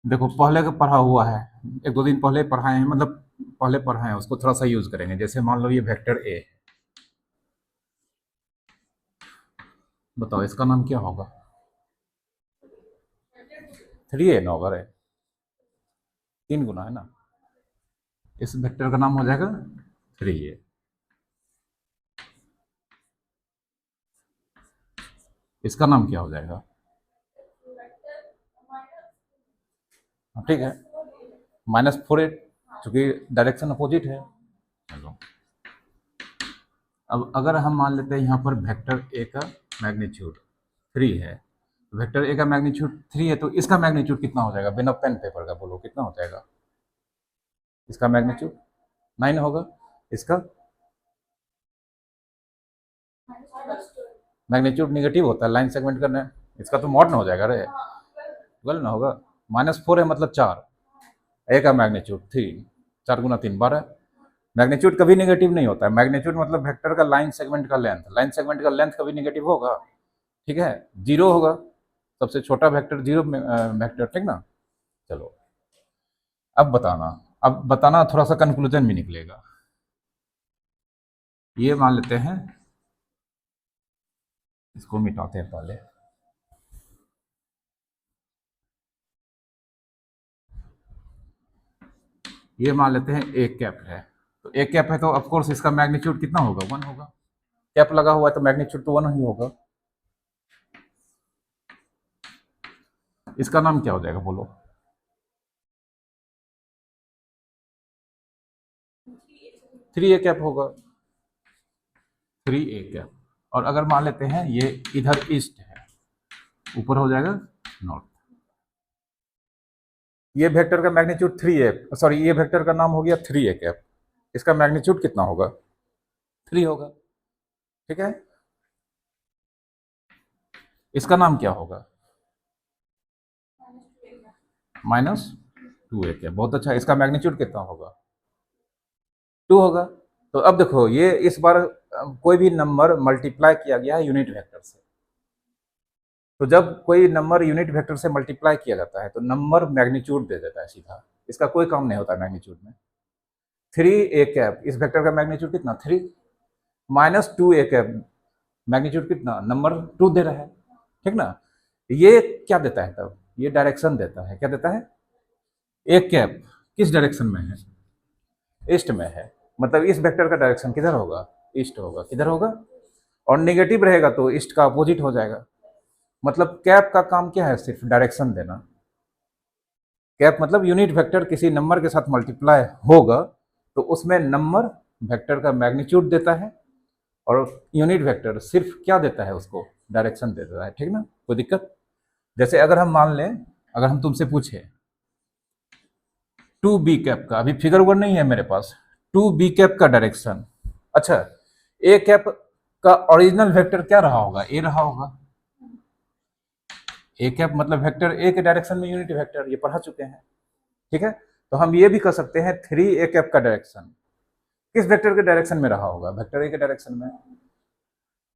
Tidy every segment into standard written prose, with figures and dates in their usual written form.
देखो पहले का पढ़ा हुआ है, एक दो दिन पहले पढ़ाए हैं, मतलब पहले पढ़ाए हैं, उसको थोड़ा सा यूज करेंगे। जैसे मान लो ये वेक्टर ए, बताओ इसका नाम क्या होगा? 3a नौकर है, 3 गुना है ना, इस वेक्टर का नाम हो जाएगा 3a। इसका नाम क्या हो जाएगा? ठीक है, -4a, चूंकि डायरेक्शन अपोजिट है। चलो, अब अगर हम मान लेते हैं यहाँ पर वेक्टर ए का मैग्नीट्यूड 3 है, वेक्टर ए का मैग्नीट्यूड 3 है, तो इसका मैग्नीट्यूड कितना हो जाएगा? बिना पेन पेपर का बोलो कितना हो जाएगा? इसका मैग्नीट्यूड 9 होगा। इसका मैग्नीट्यूड निगेटिव होता है लाइन सेगमेंट करने, इसका तो मॉड ना हो जाएगा रे, ट्वेल्व ना होगा। -4 है मतलब 4, ए का मैग्नीट्यूड 3, 4 × 3 12। मैग्नीट्यूड कभी निगेटिव नहीं होता है, मैग्नीट्यूड मतलब वेक्टर का लाइन सेगमेंट का लेंथ, लाइन सेगमेंट का लेंथ कभी निगेटिव होगा? ठीक है, जीरो होगा, सबसे छोटा वेक्टर जीरो वेक्टर, ठीक ना। चलो अब बताना थोड़ा सा कंक्लूजन भी निकलेगा। ये मान लेते हैं, इसको मिटाते हैं पहले। ये मान लेते हैं एक कैप है, तो एक कैप है तो ऑफकोर्स इसका मैग्नीट्यूड कितना होगा? 1 होगा। कैप लगा हुआ है तो मैग्नीट्यूड तो 1 ही होगा। इसका नाम क्या हो जाएगा बोलो? 3a कैप होगा, 3a कैप। और अगर मान लेते हैं ये इधर ईस्ट है, ऊपर हो जाएगा नॉर्थ। ये वेक्टर का मैग्नीट्यूड 3a, सॉरी ये वेक्टर का नाम हो गया 3a कैप, इसका मैग्नीट्यूड कितना होगा? 3 होगा। ठीक है, इसका नाम क्या होगा? -2a cap. बहुत अच्छा, इसका मैग्नीट्यूड कितना होगा? 2 होगा। तो अब देखो ये इस बार कोई भी नंबर मल्टीप्लाई किया गया है यूनिट वेक्टर से, तो जब कोई नंबर यूनिट वेक्टर से मल्टीप्लाई किया जाता है तो नंबर मैग्नीट्यूड दे देता है सीधा, इसका कोई काम नहीं होता मैग्नीट्यूड में। 3a कैप, इस वेक्टर का मैग्नीट्यूड कितना? 3, -2a कैप, मैग्नीट्यूड कितना? नंबर 2 दे रहा है, ठीक ना। ये क्या देता है तब? ये डायरेक्शन देता है। क्या देता है? एक कैप किस डायरेक्शन में है? ईस्ट में है, मतलब इस वेक्टर का डायरेक्शन किधर होगा? ईस्ट होगा। किधर होगा? और नेगेटिव रहेगा तो ईस्ट का अपोजिट हो जाएगा। मतलब कैप का काम क्या है? सिर्फ डायरेक्शन देना। कैप मतलब यूनिट वेक्टर किसी नंबर के साथ मल्टीप्लाई होगा तो उसमें नंबर वेक्टर का मैग्नीट्यूड देता है, और यूनिट वेक्टर सिर्फ क्या देता है? उसको डायरेक्शन दे देता है, ठीक ना। कोई दिक्कत? जैसे अगर हम मान लें, अगर हम तुमसे पूछे 2b कैप का, अभी फिगर 1 नहीं है मेरे पास, 2b कैप का डायरेक्शन, अच्छा ए कैप का ओरिजिनल वेक्टर क्या रहा होगा? ए रहा होगा। ए कैप मतलब वेक्टर ए के डायरेक्शन में यूनिट वेक्टर, ये पढ़ा चुके हैं, ठीक है। तो हम ये भी कर सकते हैं 3a कैप का डायरेक्शन किस वेक्टर के डायरेक्शन में रहा होगा? वेक्टर ए के डायरेक्शन में।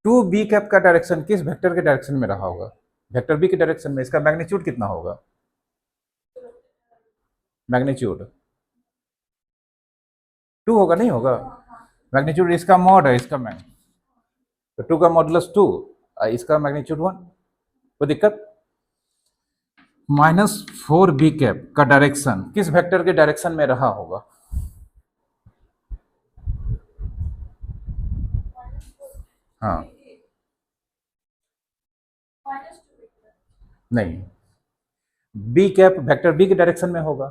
2b कैप का डायरेक्शन किस वेक्टर के डायरेक्शन में रहा होगा? वेक्टर बी के डायरेक्शन में। इसका मैग्नीट्यूड कितना होगा? मैग्नीट्यूड 2 होगा, नहीं होगा? मैग्नीट्यूड इसका मॉड है, इसका मैग्नीट्यूड तो 2 का मॉडुलस 2, इसका मैग्नीट्यूड 1। कोई दिक्कत? -4b कैप का डायरेक्शन किस वेक्टर के डायरेक्शन में रहा होगा? हाँ, नहीं, बी कैप वेक्टर बी के डायरेक्शन में होगा।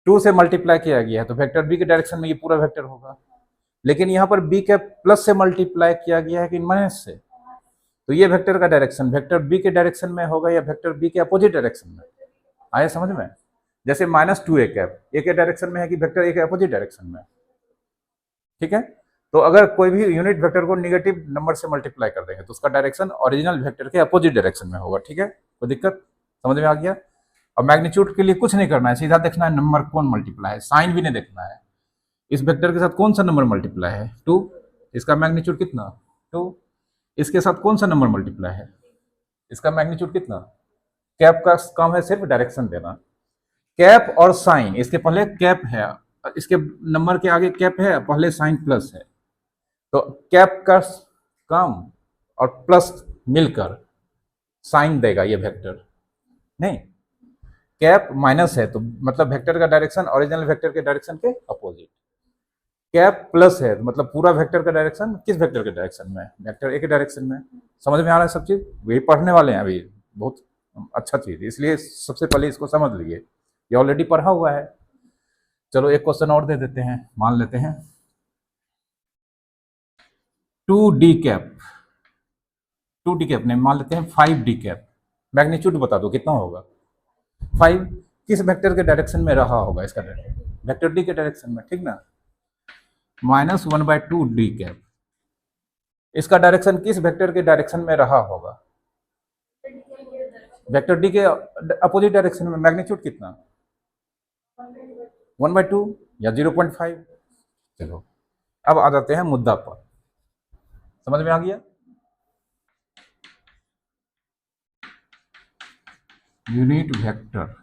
2 से मल्टीप्लाई किया गया है तो वेक्टर बी के डायरेक्शन में ये पूरा वेक्टर होगा। लेकिन यहाँ पर बी कैप प्लस से मल्टीप्लाई किया गया है कि माइनस से, तो ये वेक्टर का डायरेक्शन वेक्टर बी के डायरेक्शन में होगा या वेक्टर बी के अपोजिट डायरेक्शन में? आया समझ में? जैसे -2a कैप ए के डायरेक्शन में है कि वेक्टर ए के अपोजिट डायरेक्शन में, ठीक है। तो अगर कोई भी यूनिट वेक्टर को निगेटिव नंबर से मल्टीप्लाई कर देंगे तो उसका डायरेक्शन ओरिजिनल वेक्टर के अपोजिट डायरेक्शन में होगा, ठीक है। कोई दिक्कत? समझ में आ गया? और मैग्नीट्यूड के लिए कुछ नहीं करना है, सीधा देखना है नंबर कौन मल्टीप्लाई है, साइन भी नहीं देखना है। इस वेक्टर के साथ कौन सा नंबर मल्टीप्लाई है? 2, इसका मैग्नीट्यूड कितना? 2। इसके साथ कौन सा नंबर मल्टीप्लाई है? इसका मैग्नीट्यूड कितना? कैप का काम है सिर्फ डायरेक्शन देना, कैप और साइन, इसके पहले कैप है, इसके नंबर के आगे कैप है, पहले साइन प्लस है, तो कैप का काम और प्लस मिलकर साइन देगा ये वेक्टर। नहीं, कैप माइनस है तो मतलब वेक्टर का डायरेक्शन ओरिजिनल वेक्टर के डायरेक्शन के अपोजिट। कैप प्लस है तो मतलब पूरा वेक्टर का डायरेक्शन किस वेक्टर के डायरेक्शन में? वेक्टर ए के डायरेक्शन में। समझ में आ रहा है सब चीज? वही पढ़ने वाले हैं अभी, बहुत अच्छा चीज, इसलिए सबसे पहले इसको समझ लीजिए, ये ऑलरेडी पढ़ा हुआ है। चलो एक क्वेश्चन और दे देते हैं, मान लेते हैं 2d कैप, 2d कैप नहीं, मान लेते हैं 5d कैप। मैग्नीट्यूड बता दो कितना होगा। 5 किस वेक्टर के डायरेक्शन में रहा होगा इसका डायरेक्शन? वेक्टर डी के डायरेक्शन में, ठीक ना। -1/2d कैप, इसका डायरेक्शन किस वेक्टर के डायरेक्शन में रहा होगा? वेक्टर डी के अपोजिट डायरेक्शन में। मैग्नीट्यूड कितना? 1/2 या 0.5। चलो अब आ जाते हैं मुद्दा पर, समझ में आ गया? Unit vector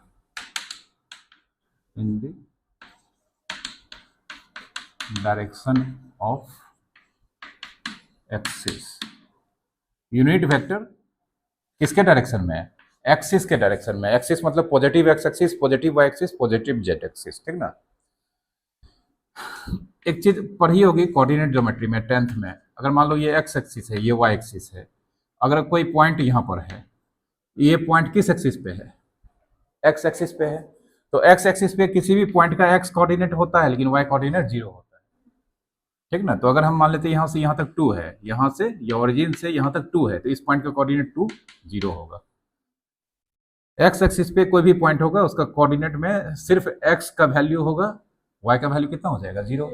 in the direction of axis. Unit vector किसके डायरेक्शन में है? एक्सिस के डायरेक्शन में। एक्सिस मतलब positive x axis, positive Y axis, positive z axis, ठीक ना। एक चीज पढ़ी होगी कोऑर्डिनेट ज्योमेट्री में 10th में, अगर मान लो ये एक्स एक्सिस है, ये वाई एक्सिस है, अगर कोई पॉइंट यहां पर है, ये पॉइंट किस एक्सिस पे है? एक्स एक्सिस पे है, तो एक्स एक्सिस पे किसी भी पॉइंट का एक्स कोऑर्डिनेट होता है लेकिन वाई कोऑर्डिनेट 0 होता है, ठीक ना। तो अगर हम मान लेते हैं यहां से यहां तक 2 है, यहां से ये ओरिजिन से यहां तक 2 है, तो इस पॉइंट का कोऑर्डिनेट 2 0 होगा। एक्स एक्सिस पे कोई भी पॉइंट होगा उसका कोऑर्डिनेट में सिर्फ एक्स का वैल्यू होगा, वाई का वैल्यू कितना हो जाएगा? 0।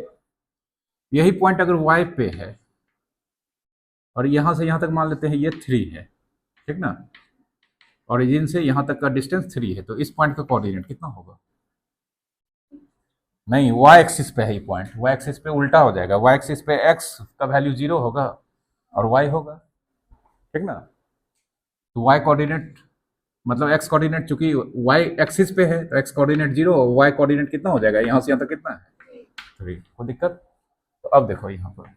यही पॉइंट अगर वाई पे है और यहां से यहां तक मान लेते हैं ये 3 है, ठीक ना, ओरिजिन से यहां तक का डिस्टेंस 3 है, तो इस पॉइंट का कोऑर्डिनेट कितना होगा? नहीं, वाई एक्सिस पे है ये पॉइंट, वाई एक्सिस पे उल्टा हो जाएगा, वाई एक्सिस पे एक्स का वैल्यू 0 होगा और वाई होगा, ठीक ना। तो वाई कोऑर्डिनेट मतलब एक्स कोऑर्डिनेट, चूंकि वाई एक्सिस पे है तो एक्स कोऑर्डिनेट 0, वाई कोऑर्डिनेट कितना हो जाएगा? यहां से यहां तक कितना है? 3। कोई दिक्कत? तो अब देखो यहां पर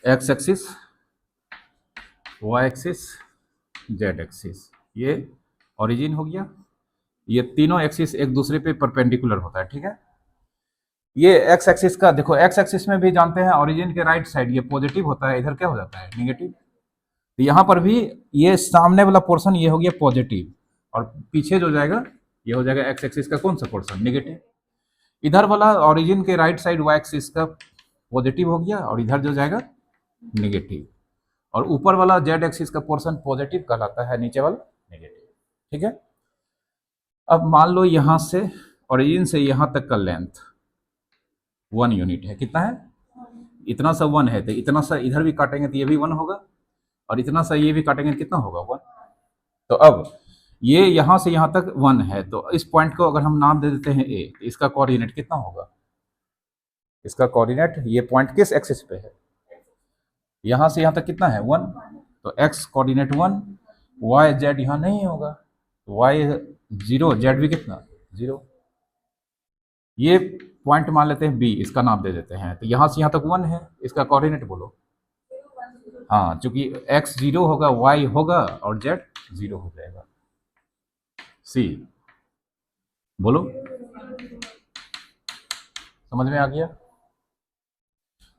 x axis, y axis, Z axis, ये ओरिजिन हो गया, ये तीनों एक्सिस एक दूसरे पे परपेंडिकुलर होता है, ठीक है। ये एक्स एक्सिस का देखो, एक्स एक्सिस में भी जानते हैं ओरिजिन के राइट साइड ये पॉजिटिव होता है, इधर क्या हो जाता है? नेगेटिव। तो यहाँ पर भी ये सामने वाला पोर्शन ये हो गया पॉजिटिव और पीछे जो जाएगा ये हो जाएगा एक्स एक्सिस का कौन सा पोर्शन? नेगेटिव। इधर वाला ओरिजिन के राइट साइड वाई एक्सिस का पॉजिटिव हो गया और इधर जो जाएगा नेगेटिव, और ऊपर वाला जेड एक्सिस का पोर्शन पॉजिटिव कहलाता है, नीचे वाला नेगेटिव, ठीक है। अब मान लो यहां से ओरिजिन से यहां तक का लेंथ 1 यूनिट है, कितना है? इतना सा 1 है, तो इतना सा इधर भी काटेंगे तो ये भी 1 होगा, और इतना सा ये भी काटेंगे तो कितना होगा? 1। तो अब ये यहां से यहां तक 1 है, तो इस पॉइंट को अगर हम नाम दे देते हैं ए, तो इसका कोऑर्डिनेट कितना होगा? इसका कोऑर्डिनेट, ये पॉइंट किस एक्सिस पे है? यहां से यहां तक कितना है? 1। तो एक्स कोऑर्डिनेट 1, वाई जेड यहां नहीं होगा, तो वाई 0, जेड भी कितना? 0। ये पॉइंट मान लेते हैं बी, इसका नाम दे देते हैं, तो यहां से यहां तक 1 है, इसका कोऑर्डिनेट बोलो। हाँ, चूंकि एक्स 0 होगा, वाई होगा और जेड 0 हो जाएगा। सी बोलो, समझ में आ गया?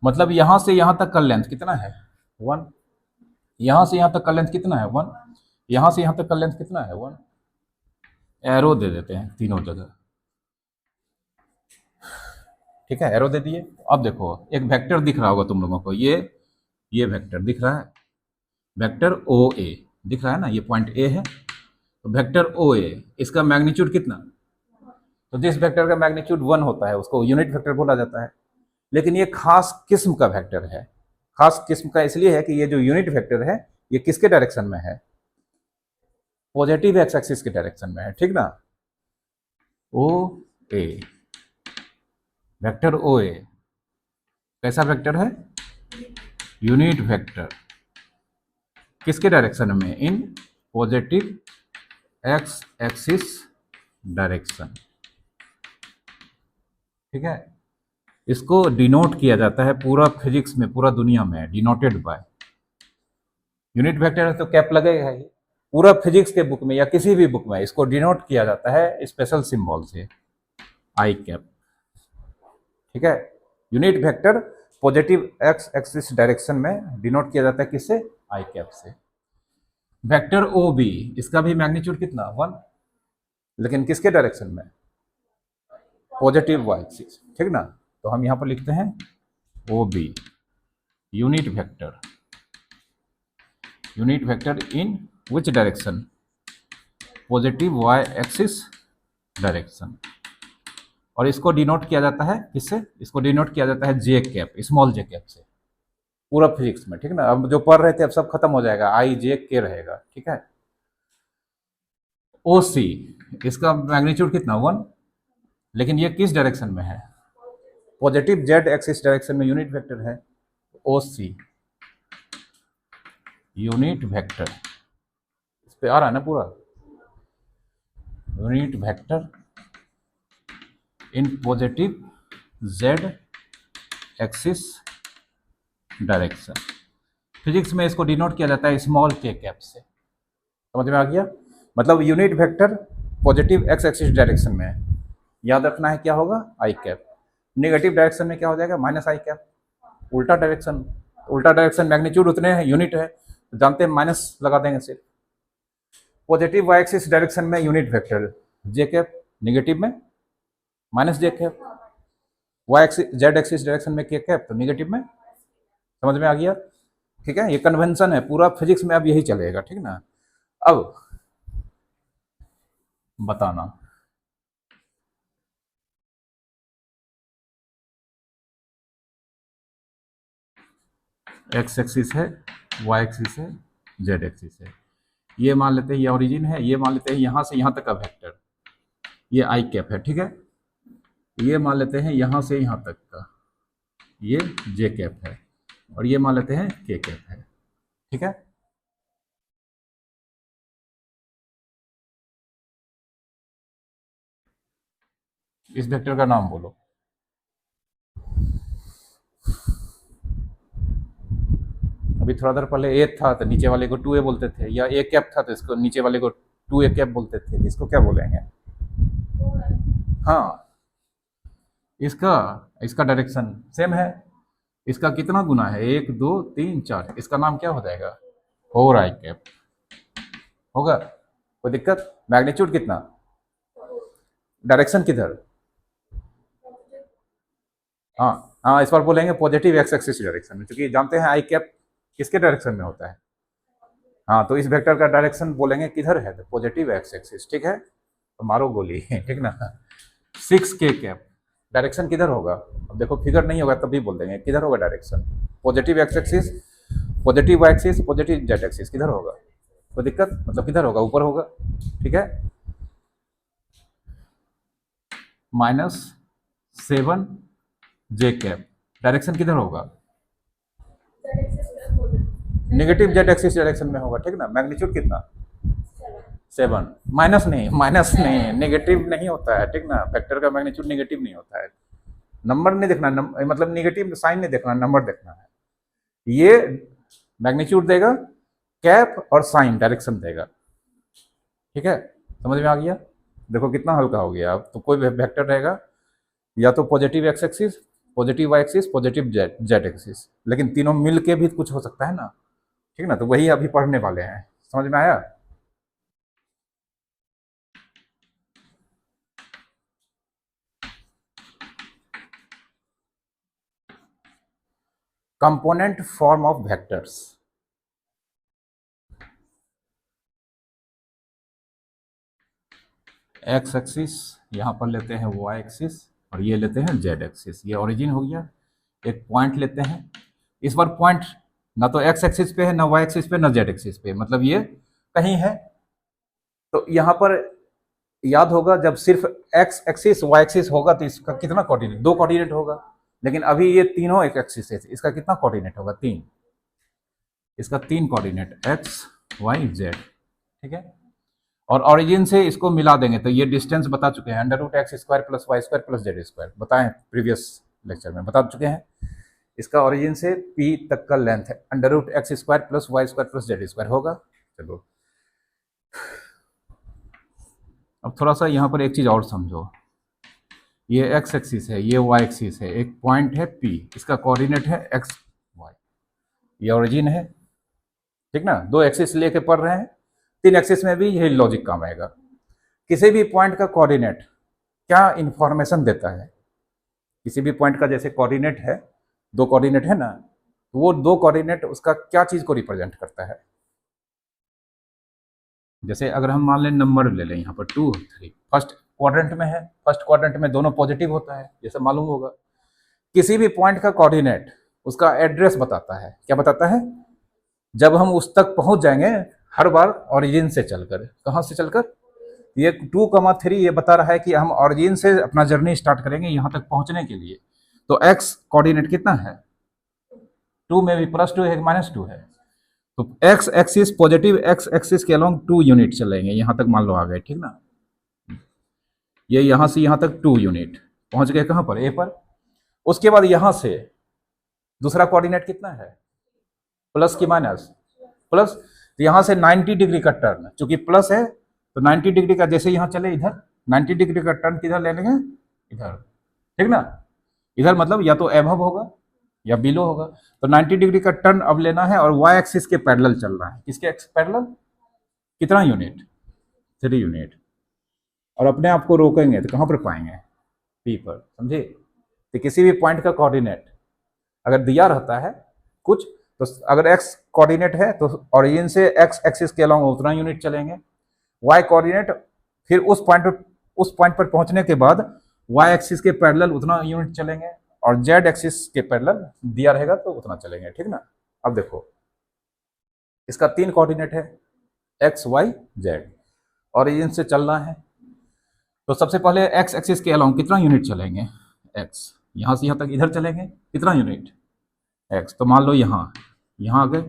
मतलब यहां से यहां तक का लेंथ कितना है? 1। यहां से यहां तक का लेंथ कितना है? 1। यहां से यहां तक का लेंथ कितना है? 1। एरो दे देते हैं तीनों जगह, ठीक है, एरो दे दिए। अब देखो एक वेक्टर दिख रहा होगा तुम लोगों को, ये वेक्टर दिख रहा है, वेक्टर ओ ए दिख रहा है ना, ये पॉइंट ए है, तो वेक्टर ओ ए, इसका मैग्नीट्यूड कितना? तो जिस वेक्टर का मैग्नीट्यूड 1 होता है उसको यूनिट वेक्टर बोला जाता है। लेकिन ये खास किस्म का वेक्टर है। खास किस्म का इसलिए है कि ये जो यूनिट वेक्टर है ये किसके डायरेक्शन में है? पॉजिटिव एक्स एक्सिस के डायरेक्शन में है, ठीक ना। ओ ए, वेक्टर ओ ए कैसा वेक्टर है? यूनिट वेक्टर, किसके डायरेक्शन में? In positive x axis direction, ठीक है। इसको डिनोट किया जाता है पूरा फिजिक्स में, पूरा दुनिया में डिनोटेड बाय यूनिट वेक्टर है, तो कैप लगेगा ही। पूरा फिजिक्स के बुक में या किसी भी बुक में इसको डिनोट किया जाता है स्पेशल सिंबल से, आई कैप, ठीक है। Unit vector positive x axis direction में डिनोट किया जाता है किससे, आई कैप से। वेक्टर ओ बी, इसका भी मैग्नीट्यूड कितना 1, लेकिन किसके डायरेक्शन में, पॉजिटिव वाई एक्सिस, ठीक ना। तो हम यहां पर लिखते हैं O B unit vector, unit vector in which direction, positive Y axis direction. और इसको डिनोट किया जाता है किससे, इसको डिनोट किया जाता है जे कैप, स्मॉल जे कैप से, पूरा फिजिक्स में, ठीक ना। अब जो पढ़ रहे थे अब सब खत्म हो जाएगा, आई जे के रहेगा, ठीक है। ओ सी, इसका मैग्नीट्यूड कितना 1, लेकिन ये किस डायरेक्शन में है, पॉजिटिव जेड एक्सिस डायरेक्शन में यूनिट वेक्टर है। ओ सी यूनिट वेक्टर, इस पे आ रहा है ना पूरा, unit vector in positive z axis direction. Physics में इसको डिनोट किया जाता है स्मॉल के कैप से, समझ में आ गया। मतलब unit vector positive x axis direction में है, याद रखना है क्या होगा, आई कैप। नेगेटिव डायरेक्शन में क्या हो जाएगा, माइनस आई कैप। उल्टा डायरेक्शन, उल्टा डायरेक्शन मैग्नीट्यूड उतने हैं, यूनिट है तो जानते हैं माइनस लगा देंगे सिर्फ। पॉजिटिव वाई एक्सिस डायरेक्शन में unit vector J cap, negative में minus J cap, Y axis Z axis direction में के कैप, तो नेगेटिव में, समझ में आ गया, ठीक है। ये कन्वेंशन है पूरा फिजिक्स में, अब यही चलेगा, ठीक ना। अब बताना, एक्स एक्सिस है, वाई एक्सिस है, जेड एक्सिस है। ये मान लेते हैं ये ओरिजिन है, ये मान लेते हैं यहां से यहां तक का वेक्टर, ये आई कैप है, ठीक है। ये मान लेते हैं यहां से यहां तक का, ये जे कैप है, और ये मान लेते हैं के कैप है, ठीक है। इस वेक्टर का नाम बोलो, अभी थोड़ा देर पहले ए था तो नीचे वाले को 2a बोलते थे, या ए कैप था तो इसको नीचे वाले को 2a कैप बोलते थे, इसको क्या बोलेंगे, हाँ। इसका इसका डायरेक्शन सेम है, इसका कितना गुना है, 1 2 3 4, इसका नाम क्या हो जाएगा, 4 आई कैप होगा। कोई दिक्कत, मैग्नीट्यूड कितना, डायरेक्शन किधर, हाँ हाँ, इस बार बोलेंगे पॉजिटिव एक्स एक्सिस डायरेक्शन में, क्योंकि जानते हैं आई कैप किसके डायरेक्शन में होता है। हाँ, तो इस वेक्टर का डायरेक्शन बोलेंगे किधर है, तो पॉजिटिव एक्स एक्सिस, ठीक है। तो मारो गोली ठीक ना। 6 के कैप, डायरेक्शन किधर होगा, अब देखो फिगर नहीं होगा तब भी बोल देंगे किधर होगा direction, positive x axis, positive Y axis, positive z axis, किधर होगा, कोई दिक्कत, मतलब किधर होगा, ऊपर होगा, ठीक है। -7 जे कैप, डायरेक्शन किधर होगा, नेगेटिव जेड एक्सिस डायरेक्शन में होगा, ठीक ना। मैग्नीट्यूड कितना 7, माइनस नहीं है, नेगेटिव नहीं होता है, ठीक ना। फैक्टर का मैग्नीट्यूड नेगेटिव नहीं होता है, नंबर नहीं देखना, मतलब नेगेटिव साइन नहीं देखना, नंबर देखना है। ये मैग्नीट्यूड देगा, कैप और साइन डायरेक्शन देगा, ठीक है। समझ में आ गया, देखो कितना हल्का हो गया। अब तो कोई वेक्टर रहेगा या तो positive x axis, positive Y axis, positive z z axis, लेकिन तीनों मिल के भी कुछ हो सकता है ना, ठीक ना। तो वही अभी पढ़ने वाले हैं, समझ में आया। Component form of vectors, x axis यहाँ पर लेते हैं वाई एक्सिस, और ये लेते हैं जेड एक्सिस, ये ओरिजिन हो गया। एक पॉइंट लेते हैं, इस बार पॉइंट ना तो एक्स एक्सिस पे है, ना वाई एक्सिस पे, ना जेड एक्सिस पे, मतलब ये कहीं है। तो यहाँ पर याद होगा जब सिर्फ एक्स एक्सिस वाई एक्सिस होगा तो इसका कितना कोऑर्डिनेट, 2 कोऑर्डिनेट होगा। लेकिन अभी ये तीनों एक एक्सिस है, इसका कितना कोऑर्डिनेट होगा, 3, इसका 3 कोऑर्डिनेट एक्स वाई जेड, ठीक है। और ऑरिजिन से इसको मिला देंगे तो ये डिस्टेंस बता चुके हैं, √x² + y² + z² बताएं, प्रीवियस लेक्चर में बता चुके हैं। इसका ऑरिजिन से p तक का लेंथ है √x² + y² + z² होगा। चलो अब थोड़ा सा यहाँ पर एक चीज़ और समझो, ये x एक्सिस है, ये y एक्सिस है, एक पॉइंट है p, इसका कोऑर्डिनेट है x y, ये ओरिजिन है, ठीक ना। दो एक्सिस लेके पढ़ रहे हैं, तीन एक्सिस में भी यही लॉजिक काम आएगा। किसी भी पॉइंट का कोऑर्डिनेट क्या इंफॉर्मेशन देता है, किसी भी पॉइंट का जैसे कोऑर्डिनेट है, दो कोऑर्डिनेट है ना, तो वो दो कोऑर्डिनेट उसका क्या चीज को रिप्रेजेंट करता है। जैसे अगर हम मान लें नंबर ले लें, यहाँ पर 2 3 फर्स्ट क्वाड्रेंट में है, फर्स्ट क्वाड्रेंट में दोनों पॉजिटिव होता है, जैसे मालूम होगा। किसी भी पॉइंट का कोऑर्डिनेट उसका एड्रेस बताता है, क्या बताता है, जब हम उस तक पहुंच जाएंगे हर बार ओरिजिन से चलकर, कहां से चलकर, ये 2,3 ये बता रहा है कि हम ओरिजिन से अपना जर्नी स्टार्ट करेंगे यहां तक पहुंचने के लिए। तो x कोऑर्डिनेट कितना है, 2 में भी +2 है -2 है, तो x axis positive x axis के अलोंग 2 यूनिट चलेंगे, यहां तक मान लो आ गए, ठीक ना। ये यहां से यहां तक 2 यूनिट पहुंच गए, कहां पर, a पर। उसके बाद यहां से दूसरा कोऑर्डिनेट कितना है, प्लस की माइनस, प्लस, तो यहां से 90 डिग्री का टर्न, चूंकि प्लस है तो 90 डिग्री का जैसे यहां चले इधर 90 डिग्री का टर्न किधर ले लेंगे, इधर, ठीक ना। इधर मतलब या तो एबव होगा या बिलो होगा, तो 90 डिग्री का टर्न अब लेना है और y एक्सिस के पैरेलल चल रहा है, किसके पैरेलल, कितना यूनिट, 3 यूनिट। और अपने आप को रोकेंगे तो कहां पर पाएंगे, p पर, समझे। तो किसी भी पॉइंट का कोऑर्डिनेट अगर दिया रहता है कुछ, तो अगर x कोऑर्डिनेट है तो ओरिजिन से x एक्सिस के अलोंग उतना यूनिट चलेंगे, y कोऑर्डिनेट फिर उस पॉइंट पर पहुंचने के बाद y एक्सिस के पैरेलल उतना यूनिट चलेंगे, और z एक्सिस के पैरेलल दिया रहेगा तो उतना चलेंगे, ठीक ना। अब देखो इसका 3 कोऑर्डिनेट है x y z, ओरिजिन से चलना है तो सबसे पहले x एक्सिस के अलोंग कितना यूनिट चलेंगे, x, यहां से यहां तक इधर चलेंगे कितना यूनिट, x, तो मान लो यहाँ आ गए,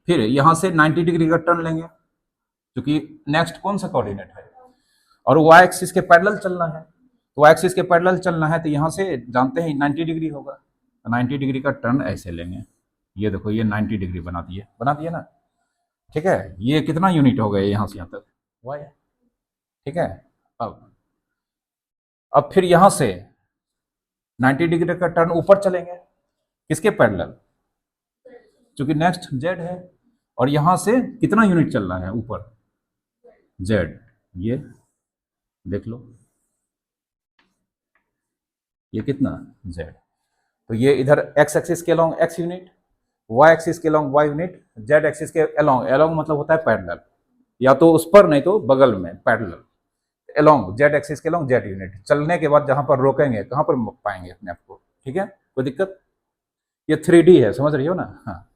फिर यहाँ से 90 डिग्री का टर्न लेंगे क्योंकि नेक्स्ट कौन सा कोऑर्डिनेट है, और y एक्सिस के पैरेलल चलना है, तो y एक्सिस के पैरेलल चलना है तो यहाँ से जानते हैं 90 डिग्री होगा, तो 90 डिग्री का टर्न ऐसे लेंगे, ये देखो ये 90 डिग्री बना दिए ना, ठीक है। ये कितना यूनिट हो गया यहाँ से यहाँ तक, y, ठीक है। अब फिर यहाँ से 90 डिग्री का टर्न ऊपर चलेंगे, किसके पैरेलल, क्योंकि नेक्स्ट z है, और यहां से कितना यूनिट चल रहा है ऊपर, z, ये देख लो ये कितना z, तो ये इधर x एक्सिस के along x unit, y axis के along y unit, z axis के अलोंग मतलब होता है पैरेलल, या तो उस पर नहीं तो बगल में पैरेलल, अलोंग z एक्सिस के अलोंग z यूनिट, चलने के बाद जहां पर रोकेंगे कहां पर पाएंगे अपने आप को, ठीक है, कोई दिक्कत। ये 3D है, समझ रही हो ना, हाँ।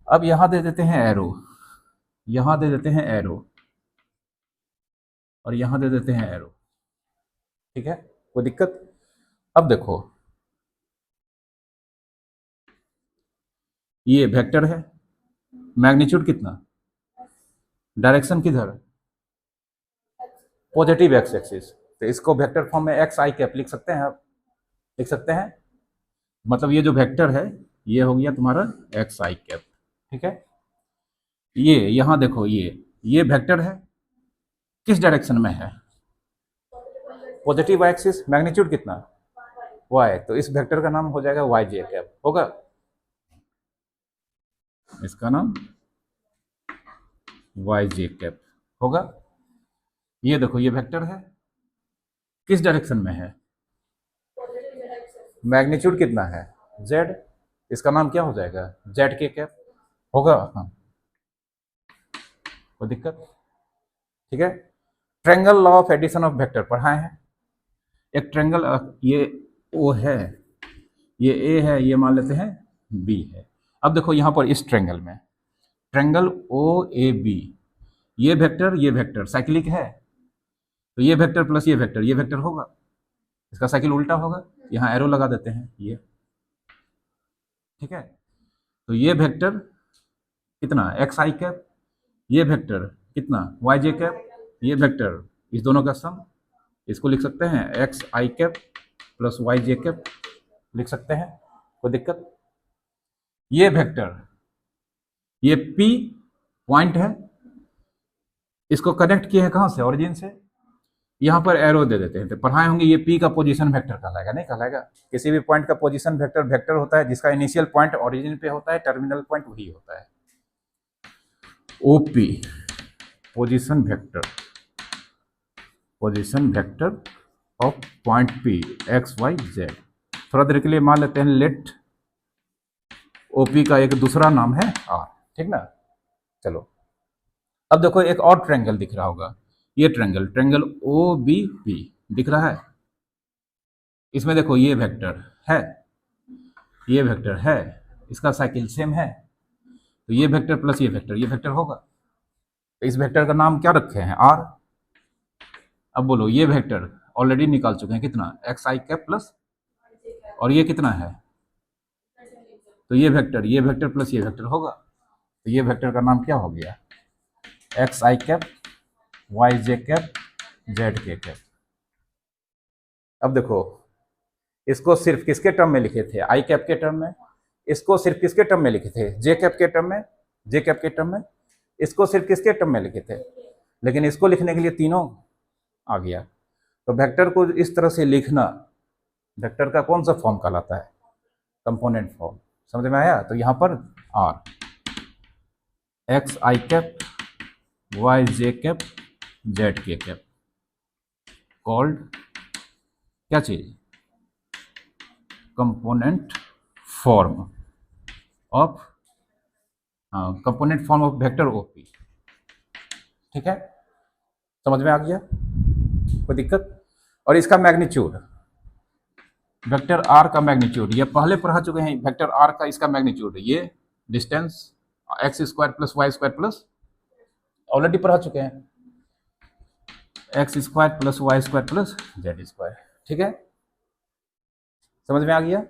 अब यहां दे देते हैं एरो, यहां दे देते हैं एरो, और यहां दे देते हैं एरो, ठीक है, कोई दिक्कत। अब देखो ये वेक्टर है, मैग्नीट्यूड कितना, डायरेक्शन किधर, पॉजिटिव एक्स एक्सिस, तो इसको वेक्टर फॉर्म में एक्स आई कैप लिख सकते हैं आप, लिख सकते हैं, मतलब ये जो वेक्टर है ये हो गया तुम्हारा एक्स आई कैप, ठीक है। ये यहां देखो ये वेक्टर है, किस डायरेक्शन में है, पॉजिटिव वाई एक्सिस, मैग्नीट्यूड कितना, y, तो इस वेक्टर का नाम हो जाएगा वाई जे कैप, होगा, इसका नाम वाई जे कैप होगा। ये देखो ये वेक्टर है, किस डायरेक्शन में है, मैग्नीट्यूड कितना है, z, इसका नाम क्या हो जाएगा, z के कैप होगा, हाँ, कोई दिक्कत, ठीक है। Triangle law of addition of vector पढ़ाए हैं, एक ट्रायंगल, ये ओ है, ये ए है, ये मान लेते हैं बी है। अब देखो यहां पर इस ट्रायंगल में, ट्रायंगल ओ ए बी, ये वेक्टर साइक्लिक है, तो ये वेक्टर प्लस ये वेक्टर होगा, इसका साइकिल उल्टा होगा, यहाँ एरो लगा देते हैं ये, ठीक है। तो ये वेक्टर कितना एक्स आई कैप, ये वेक्टर कितना वाई जे कैप, ये वेक्टर, इस दोनों का सम, इसको लिख सकते हैं एक्स आई कैप प्लस वाई जे कैप, लिख सकते हैं, कोई दिक्कत? ये वेक्टर, ये पी पॉइंट है, इसको कनेक्ट किए हैं कहाँ से, ओरिजिन से, यहाँ पर एरो दे देते हैं, तो पढ़ाए होंगे ये पी का पोजीशन वेक्टर कहलाएगा, नहीं कहलाएगा? किसी भी पॉइंट का पोजीशन वेक्टर वेक्टर होता है जिसका इनिशियल पॉइंट ओरिजिन पे होता है, टर्मिनल पॉइंट वही होता है। OP position vector of point P x y z. थोड़ा देर के लिए मान लेते हैं लेट ओपी का एक दूसरा नाम है आर, ठीक ना? चलो अब देखो एक और ट्रायंगल दिख रहा होगा, ये ट्रायंगल ओ बी पी दिख रहा है। इसमें देखो ये वेक्टर है, ये वेक्टर है, इसका साइकिल सेम है, तो ये वेक्टर प्लस ये वेक्टर होगा। तो इस वेक्टर का नाम क्या रखे हैं, आर। अब बोलो ये वेक्टर ऑलरेडी निकाल चुके हैं, कितना, एक्स आई कैप प्लस, और ये कितना है, तो ये वेक्टर प्लस ये वेक्टर होगा, तो ये वेक्टर का नाम क्या हो गया, एक्स आई कैप वाई जे कैप जेड के कैप। अब देखो इसको सिर्फ किसके टर्म में लिखे थे, आई कैप के टर्म में, इसको सिर्फ किसके टर्म में लिखे थे, जे कैप के टर्म में, जे कैप के टर्म में, इसको सिर्फ किसके टर्म में लिखे थे, लेकिन इसको लिखने के लिए तीनों आ गया। तो वेक्टर को इस तरह से लिखना, वेक्टर का कौन सा फॉर्म कहलाता है, कंपोनेंट फॉर्म, समझ में आया? तो यहाँ पर आर एक्स आई कैप वाई जे cap z k cap called क्या चीज, component form of, component form of vector OP, ठीक है? समझ में आ गया, कोई दिक्कत? और इसका मैग्नीट्यूड, वेक्टर आर का मैग्नीट्यूड, ये पहले पढ़ा चुके हैं, वेक्टर आर का इसका मैग्नीट्यूड, ये distance x square plus y square plus, already पढ़ा चुके हैं, x square plus y square plus z square, ठीक है? समझ में आ गया?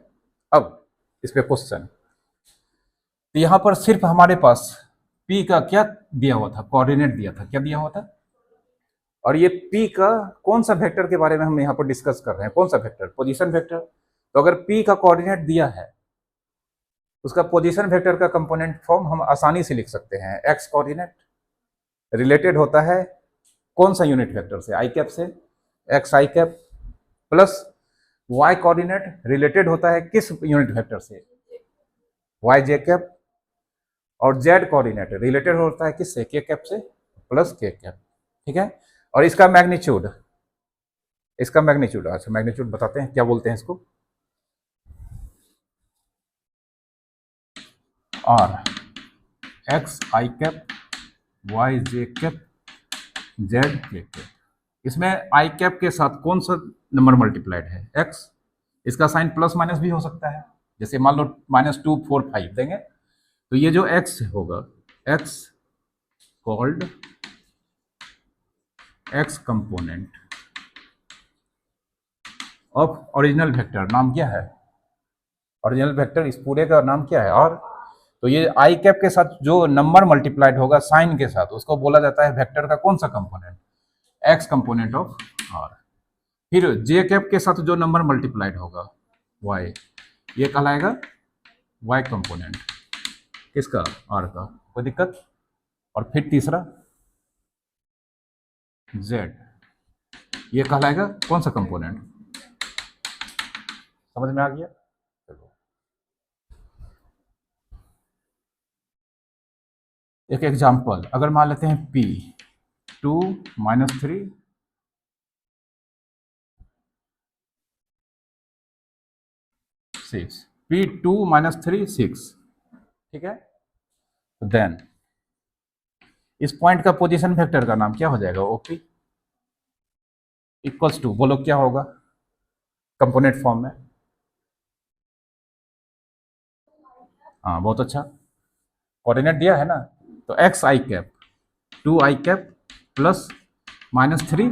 अब इस पे क्वेश्चन, तो यहां पर सिर्फ हमारे पास P का क्या दिया हुआ था, कोऑर्डिनेट दिया था, क्या दिया हुआ था, और ये P का कौन सा वेक्टर के बारे में हम यहाँ पर डिस्कस कर रहे हैं, कौन सा वेक्टर, पोजीशन वेक्टर। तो अगर P का कोऑर्डिनेट दिया है, उसका पोजीशन वेक्टर का कंपोनेंट फॉर्म हम आसानी से लिख सकते हैं, एक्स कोऑर्डिनेट रिलेटेड होता है कौन सा यूनिट वेक्टर से, आई कैप से, एक्स आई cap, plus Y coordinate related होता है किस यूनिट वेक्टर से, वाई जे कैप, और जेड कोऑर्डिनेट रिलेटेड होता है किससे, के कैप से, प्लस के कैप, ठीक है? और इसका मैग्नीट्यूड, अच्छा मैग्नीट्यूड बताते हैं क्या बोलते हैं इसको, आर एक्स आई कैप वाई जे कैप जेड के कैप। इसमें आई कैप के साथ कौन सा नंबर मल्टीप्लाइड है, एक्स, इसका साइन प्लस माइनस भी हो सकता है, जैसे मान लो -2 4 5 देंगे, तो ये जो एक्स होगा, x called x component of original vector, नाम क्या है, ओरिजिनल वेक्टर, इस पूरे का नाम क्या है, और तो ये आई कैप के साथ जो नंबर मल्टीप्लाइड होगा साइन के साथ, उसको बोला जाता है वेक्टर का कौन सा component, x component of r. फिर जे कैप के साथ जो नंबर मल्टीप्लाइड होगा वाई, ये कहलाएगा वाई कंपोनेंट किसका, आर का, कोई दिक्कत? और फिर तीसरा जेड, ये कहलाएगा कौन सा कंपोनेंट, समझ में आ गया? चलो एक एग्जांपल, अगर मान लेते हैं P 2 - 3 6, P2 - 3 6, ठीक है? देन इस पॉइंट का पोजीशन वेक्टर का नाम क्या हो जाएगा, ओपी, इक्वल्स टू, बोलो क्या होगा कंपोनेंट फॉर्म में, हाँ बहुत अच्छा, कोऑर्डिनेट दिया है ना, तो एक्स आई कैप 2 आई कैप प्लस -3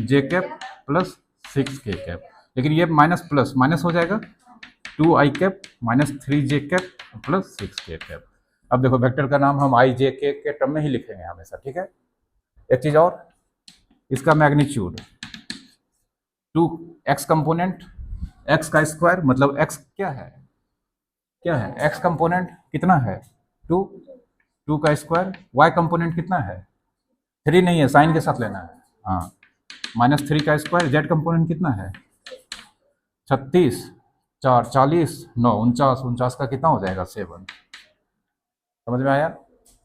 जे कैप प्लस 6 के कैप, लेकिन ये माइनस प्लस माइनस हो जाएगा, 2 आई कैप -3 जे कैप प्लस 6 के कैप। अब देखो वेक्टर का नाम हम आई जे के टर्म में ही लिखेंगे हमेशा, ठीक है? एक चीज और, इसका मैग्नीट्यूड 2x कंपोनेंट x का स्क्वायर, मतलब x क्या है, क्या है x कंपोनेंट कितना है 2, 2 का स्क्वायर, y कंपोनेंट कितना है 3, नहीं है साइन के साथ लेना है, हाँ -3 का स्क्वायर, z कंपोनेंट कितना है 36, 4 40, 9 49, 49 का कितना हो जाएगा 7। समझ में आया,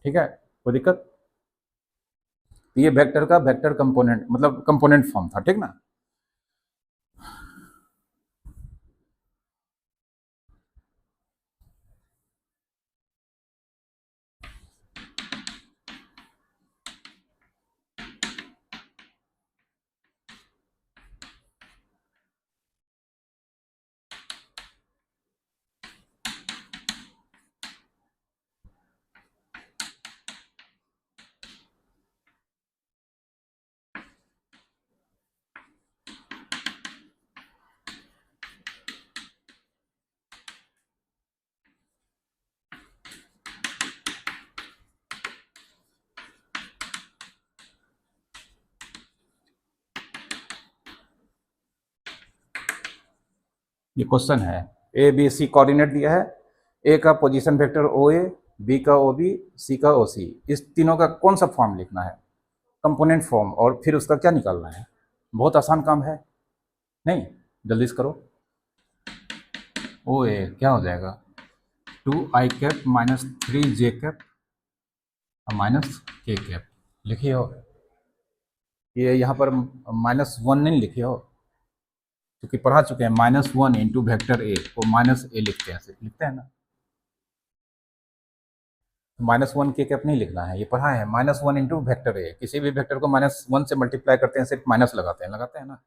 ठीक है, कोई दिक्कत। ये वेक्टर का वेक्टर कंपोनेंट मतलब कंपोनेंट फॉर्म था, ठीक ना। ये क्वेश्चन है, ए बी सी कोऑर्डिनेट दिया है, ए का पोजीशन वेक्टर ओ ए, बी का ओ बी, सी का ओ सी, इस तीनों का कौन सा फॉर्म लिखना है, कंपोनेंट फॉर्म, और फिर उसका क्या निकालना है। बहुत आसान काम है, नहीं जल्दी से करो। ओ ए क्या हो जाएगा 2i cap -3j cap -k cap, लिखिए हो, ये यहाँ पर -1 नहीं लिखे हो, क्योंकि पढ़ा चुके हैं -1 इंटू वेक्टर ए को -a लिखते हैं, लिखते हैं ना, -1 के कैप नहीं लिखना है, ये पढ़ा है -1 इंटू वेक्टर ए, किसी भी वेक्टर को -1 से मल्टीप्लाई करते हैं सिर्फ माइनस लगाते हैं ना।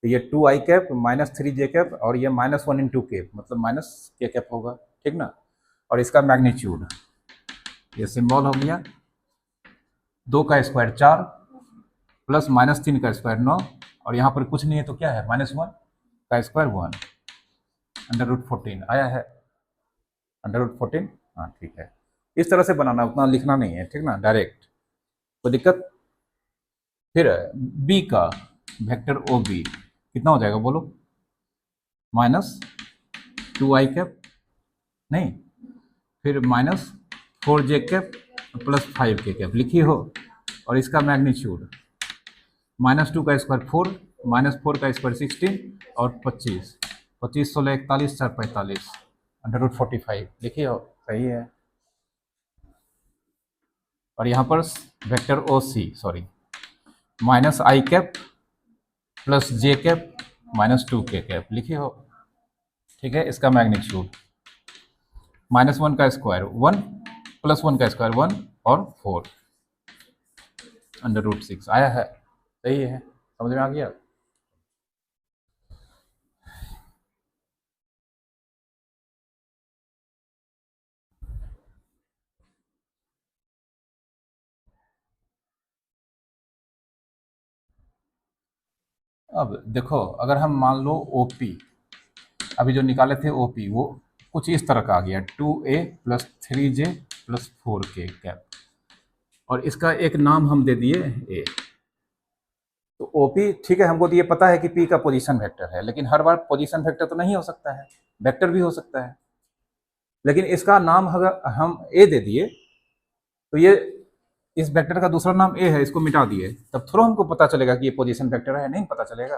तो ये 2i कैप -3j कैप और ये -1 इंटू कैप मतलब -k कैप होगा, ठीक ना। और इसका मैग्नीट्यूड, ये सिंबल हो गया 2 का स्क्वायर 4 प्लस -3 का स्क्वायर 9, और यहाँ पर कुछ नहीं है तो क्या है -1 का स्क्वायर 1, √14 आया है, √14, हाँ ठीक है। इस तरह से बनाना, उतना लिखना नहीं है, ठीक ना, डायरेक्ट, कोई दिक्कत। फिर बी का वेक्टर ओ बी कितना हो जाएगा बोलो, -2i कैप, नहीं, फिर -4j कैप +5k कैप लिखी हो, और इसका मैग्नीट्यूड -2 का स्क्वायर 4, -4 का स्क्वायर 16 और 25, 25 16 41 4 45, √45 लिखिए हो, सही है। और यहाँ पर vector O C sorry -i cap +j cap -2k cap लिखिए हो, ठीक है। इसका मैग्नीट्यूड -1 का स्क्वायर 1 +1 का स्क्वायर 1 और 4 √6 आया है, सही है, समझ में आ गया। अब देखो, अगर हम मान लो ओपी, अभी जो निकाले थे ओपी, वो कुछ इस तरह का आ गया 2a + 3j + 4k कैप, और इसका एक नाम हम दे दिए ए। तो ओपी ठीक है, हमको तो ये पता है कि पी का पोजीशन वेक्टर है, लेकिन हर बार पोजीशन वेक्टर तो नहीं हो सकता है, वेक्टर भी हो सकता है। लेकिन इसका नाम अगर हम ए दे दिए तो ये इस वेक्टर का दूसरा नाम ए है, इसको मिटा दिए, तब थोड़ा हमको पता चलेगा कि ये पोजीशन वेक्टर है, नहीं पता चलेगा।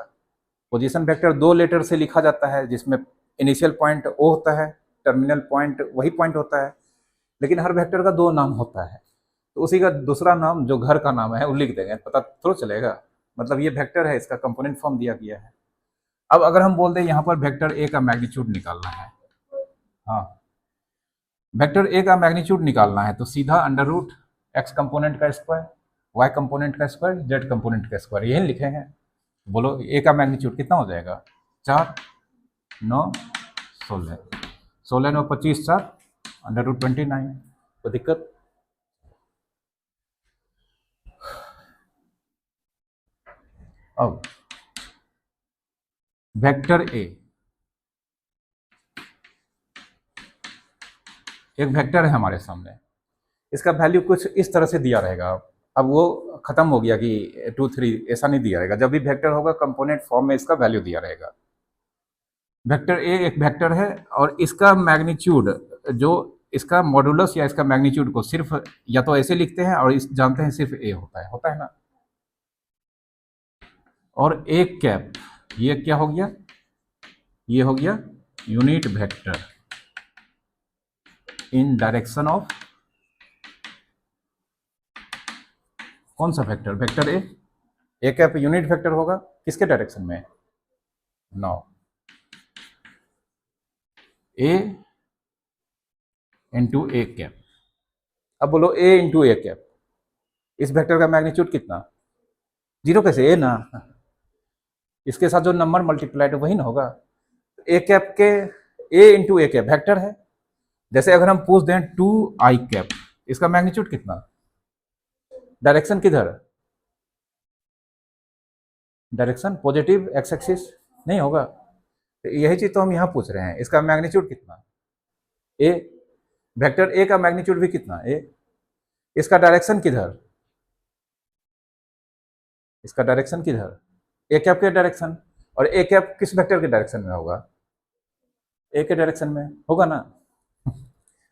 पोजीशन वेक्टर 2 लेटर से लिखा जाता है, जिसमें इनिशियल पॉइंट ओ होता है, टर्मिनल पॉइंट वही पॉइंट होता है, लेकिन हर वेक्टर का 2 नाम होता है, तो उसी का दूसरा नाम जो घर का नाम है वो लिख देंगे, पता थोड़ा चलेगा। मतलब ये वेक्टर है, इसका कंपोनेंट फॉर्म दिया गया है। अब अगर हम बोल दें यहाँ पर वेक्टर ए का मैग्नीट्यूड निकालना है, हाँ वेक्टर ए का मैग्नीट्यूड निकालना है, तो सीधा √x कंपोनेंट का स्क्वायर, y कंपोनेंट का स्क्वायर, z कंपोनेंट का स्क्वायर, यही लिखेंगे। बोलो ए का मैग्नीट्यूड कितना हो जाएगा 4 9 16, 16 9 25 4 √29, कोई दिक्कत। अब वेक्टर ए एक वेक्टर है हमारे सामने, इसका वैल्यू कुछ इस तरह से दिया रहेगा, अब वो खत्म हो गया कि 2 3 ऐसा नहीं दिया रहेगा। जब भी वेक्टर होगा कंपोनेंट फॉर्म में इसका वैल्यू दिया रहेगा। वेक्टर ए एक वेक्टर है और इसका मैग्नीट्यूड, जो इसका मॉडुलस या इसका मैग्नीट्यूड को सिर्फ या तो ऐसे लिखते हैं और इस जानते हैं सिर्फ ए होता है ना। और एक कैप, ये क्या हो गया, ये हो गया unit vector in direction of कौन सा vector, vector A. A cap unit vector होगा किसके डायरेक्शन में, no, A into A cap. अब बोलो ए इंटू ए कैप, इस वेक्टर का मैग्नीट्यूड कितना, जीरो कैसे, ए ना, इसके साथ जो नंबर मल्टीप्लाइड वही ना होगा। ए कैप के ए इंटू ए कैप वेक्टर है। जैसे अगर हम पूछ दें 2i कैप, इसका मैग्नीट्यूड कितना, डायरेक्शन किधर, डायरेक्शन पॉजिटिव एक्स एक्सिस नहीं होगा। तो यही चीज तो हम यहां पूछ रहे हैं, इसका मैग्नीट्यूड कितना, ए, वेक्टर ए का मैग्नीट्यूड भी कितना, ए, इसका डायरेक्शन किधर, इसका डायरेक्शन किधर, ए कैप के डायरेक्शन। और ए कैप किस वेक्टर के डायरेक्शन में होगा, ए के डायरेक्शन में होगा ना।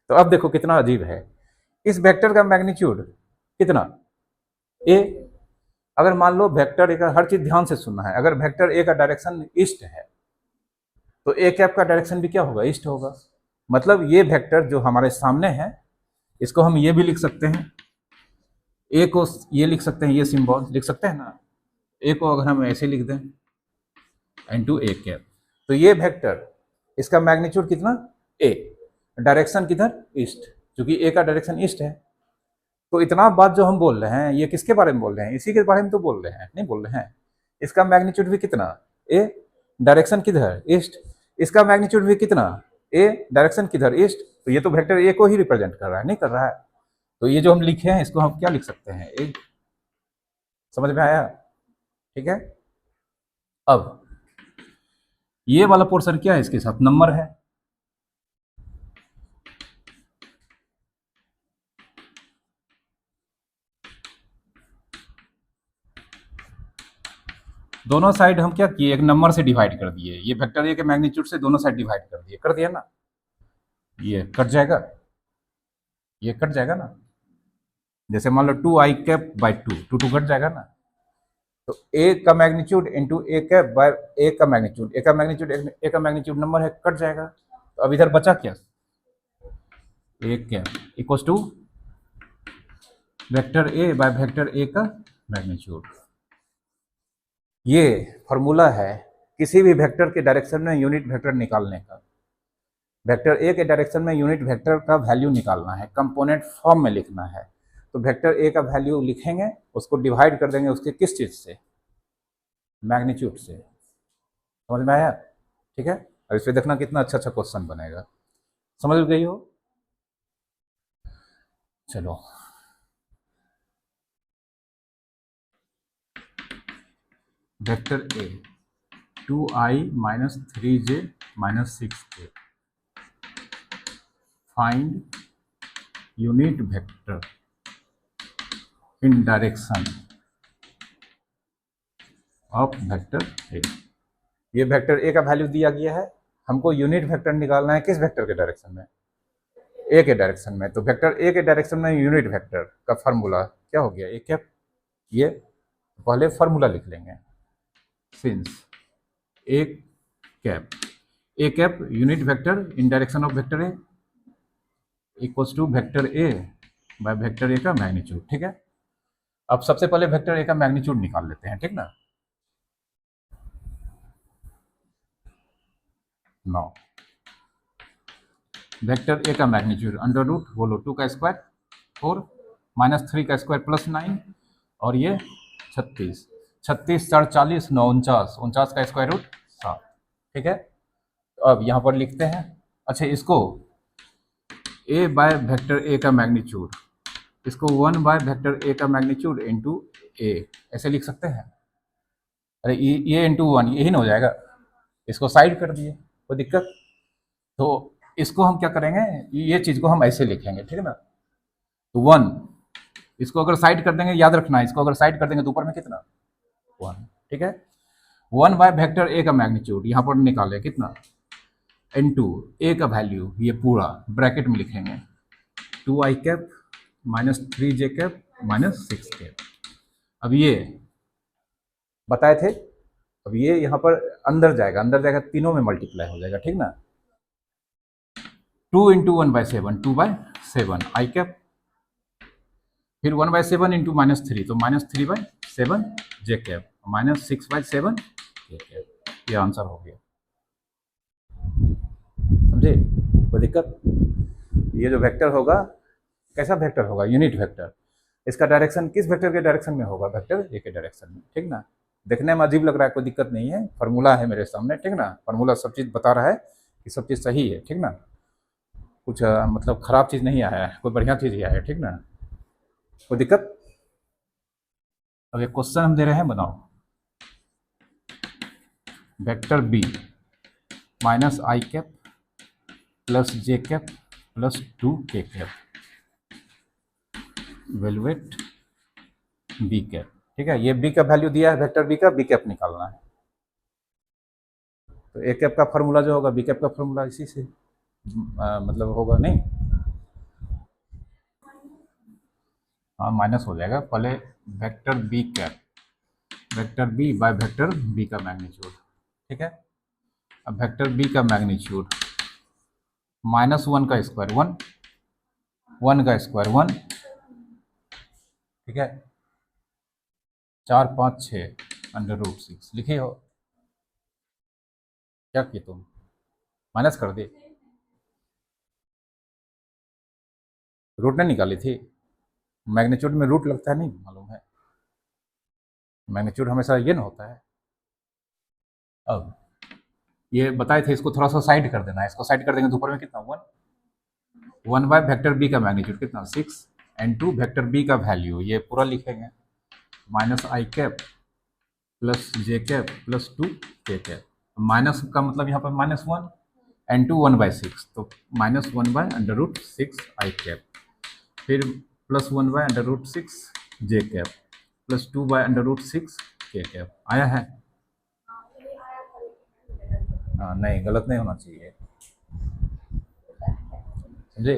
तो अब देखो कितना अजीब है, इस वेक्टर का मैग्नीट्यूड कितना, ए। अगर मान लो वेक्टर ए का, हर चीज ध्यान से सुनना है, अगर वेक्टर ए का डायरेक्शन ईस्ट है तो ए कैप का डायरेक्शन भी क्या होगा, ईस्ट होगा। मतलब ये वेक्टर जो हमारे सामने है, इसको हम ये भी लिख सकते हैं, ए को ये लिख सकते हैं, ये सिंबल लिख सकते हैं ना, ए को अगर हम ऐसे लिख दें इनटू ए कैप, तो ये वेक्टर इसका मैग्नीट्यूड कितना, ए, डायरेक्शन किधर, ईस्ट, क्योंकि ए का डायरेक्शन ईस्ट है। तो इतना बात जो हम बोल रहे हैं ये किसके बारे में बोल रहे हैं, इसी के बारे में तो बोल रहे हैं, नहीं बोल रहे हैं। इसका मैग्नीट्यूड भी कितना, ए, डायरेक्शन किधर, ईस्ट, इसका मैग्नीट्यूड भी कितना, ए, डायरेक्शन किधर, ईस्ट। तो ये तो वेक्टर ए को ही रिप्रेजेंट कर रहा है, नहीं कर रहा है। तो ये जो हम लिखे हैं इसको हम क्या लिख सकते हैं, ए। समझ में आया, ठीक है। अब ये वाला पोर्शन क्या है, इसके साथ नंबर है। दोनों साइड हम क्या किए, एक नंबर से डिवाइड कर दिए, ये वेक्टर ए के मैग्नीट्यूड से दोनों साइड डिवाइड कर दिए, कर दिया ना, ये कट जाएगा, ये कट जाएगा ना। जैसे मान लो 2i कैप बाई 2 कट जाएगा ना। तो ए का magnitude into A cap by A का मैग्नीट्यूड, ए का मैग्नीट्यूड नंबर है, कट जाएगा। तो अब इधर बचा क्या, A cap equal to vector A by vector ए का मैग्नीट्यूड। ये फॉर्मूला है किसी भी वेक्टर के डायरेक्शन में यूनिट वेक्टर निकालने का। वेक्टर ए के डायरेक्शन में यूनिट वेक्टर का वैल्यू निकालना है, कंपोनेंट फॉर्म में लिखना है। तो वेक्टर ए का वैल्यू लिखेंगे, उसको डिवाइड कर देंगे उसके किस चीज से, मैग्नीट्यूड से। समझ में आया, ठीक है। और इस पे देखना कितना अच्छा अच्छा क्वेश्चन बनेगा, समझ गई हो। चलो vector A 2i minus 3j minus 6k, find unit vector in direction of vector ए। ये वेक्टर ए का वैल्यू दिया गया है, हमको यूनिट वेक्टर निकालना है किस वेक्टर के डायरेक्शन में, ए के डायरेक्शन में। तो वेक्टर ए के डायरेक्शन में यूनिट वेक्टर का फार्मूला क्या हो गया, ए कैप। ये पहले फार्मूला लिख लेंगे, since a cap unit vector in direction of vector a equals to vector A by vector ए का मैग्नीट्यूड, ठीक है। अब सबसे पहले वेक्टर ए का मैग्नीट्यूड निकाल लेते हैं, ठीक ना। 9 वेक्टर ए का मैग्नीट्यूड अंडर रूट बोलो 2 का स्क्वायर 4 माइनस 3 का स्क्वायर प्लस 9 और ये 36, 36 4 40 9 49, 49 का स्क्वायर रूट 7, ठीक है। तो अब यहाँ पर लिखते हैं, अच्छा इसको ए बाय वेक्टर ए का मैग्नीट्यूड, इसको 1 बाय वेक्टर ए का मैग्नीट्यूड इंटू ए ऐसे लिख सकते हैं। अरे ये इंटू 1 यही ना हो जाएगा, इसको साइड कर दिए, कोई दिक्कत। तो इसको हम क्या करेंगे, ये चीज को हम ऐसे लिखेंगे, ठीक है ना। तो 1 इसको अगर साइड कर देंगे, याद रखना है, इसको अगर साइड कर देंगे तो ऊपर में कितना 1, ठीक है। 1/वेक्टर ए का मैग्नीट्यूड यहाँ पर निकाले कितना, इनटू ए का वैल्यू ये पूरा ब्रैकेट में लिखेंगे 2i cap minus 3j cap minus 6 cap. अब ये बताए थे, अब ये यहाँ पर अंदर जाएगा, तीनों में मल्टीप्लाई हो जाएगा, ठीक ना। 2 इंटू 1/7 2/7 आई कैप, फिर 1/7 इंटू -3 तो -3/7 जे कैप माइनस 6/7 जे कैप। ये आंसर हो गया, समझे, कोई दिक्कत। ये जो वेक्टर होगा कैसा वेक्टर होगा, यूनिट वेक्टर। इसका डायरेक्शन किस वेक्टर के डायरेक्शन में होगा, वेक्टर ए के डायरेक्शन में, ठीक ना। देखने में अजीब लग रहा है, कोई दिक्कत नहीं है, फार्मूला है मेरे सामने, ठीक ना। फार्मूला सब चीज़ बता रहा है कि सब चीज़ सही है, ठीक ना। कुछ मतलब खराब चीज़ नहीं आया है, कोई बढ़िया चीज़ ही आया है, ठीक ना, कोई दिक्कत। अब एक क्वेश्चन हम दे रहे हैं, बनाओ vector B minus I cap plus J cap plus 2k cap वेलवेट बी कैप, ठीक है। ये बी का वैल्यू दिया है, वेक्टर बी का बी कैप निकालना है। तो ए कैप का फॉर्मूला जो होगा बी कैप का फॉर्मूला इसी से मतलब होगा नहीं, हाँ माइनस हो जाएगा। पहले vector b cap, vector b by vector B का मैग्नीट्यूड, ठीक है। अब वेक्टर बी का मैग्नीट्यूड -1 का स्क्वायर 1, 1 का स्क्वायर 1, ठीक है, 4 5 6 √6 लिखे हो। क्या किए तुम, माइनस कर दे, रूट नहीं निकाली थी। मैग्नीट्यूड में रूट लगता है, नहीं मालूम है, मैग्नीट्यूड हमेशा ये ना होता है। अब ये बताए थे, इसको थोड़ा सा साइड कर देना है, इसको साइड कर देंगे तो ऊपर में कितना 1 बाय वेक्टर बी का मैग्नीट्यूड कितना 6 एंड 2 वेक्टर बी का वैल्यू ये पूरा लिखेंगे minus I cap plus J cap plus 2k cap. Minus का मतलब यहाँ पर -1 एंड 2 1/6 तो -1/√6 आई कैप, फिर +1/√6 जे कैप प्लस 2/√6 के कैप। आया है, हाँ नहीं गलत नहीं होना चाहिए, समझे।